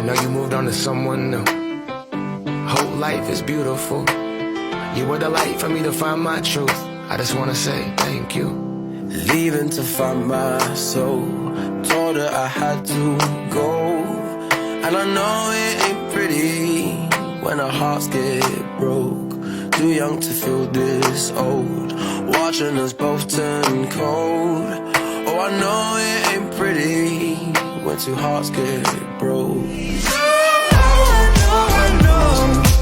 know you moved on to someone new. Whole life is beautiful. You were the light for me to find my truth. I just wanna say thank you. Leaving to find my soul. Told her I had to go. And I know it ain't pretty when our hearts get broke. Too young to feel this old. Watching us both turn cold. Oh, I know it ain't pretty when two hearts get broke. I know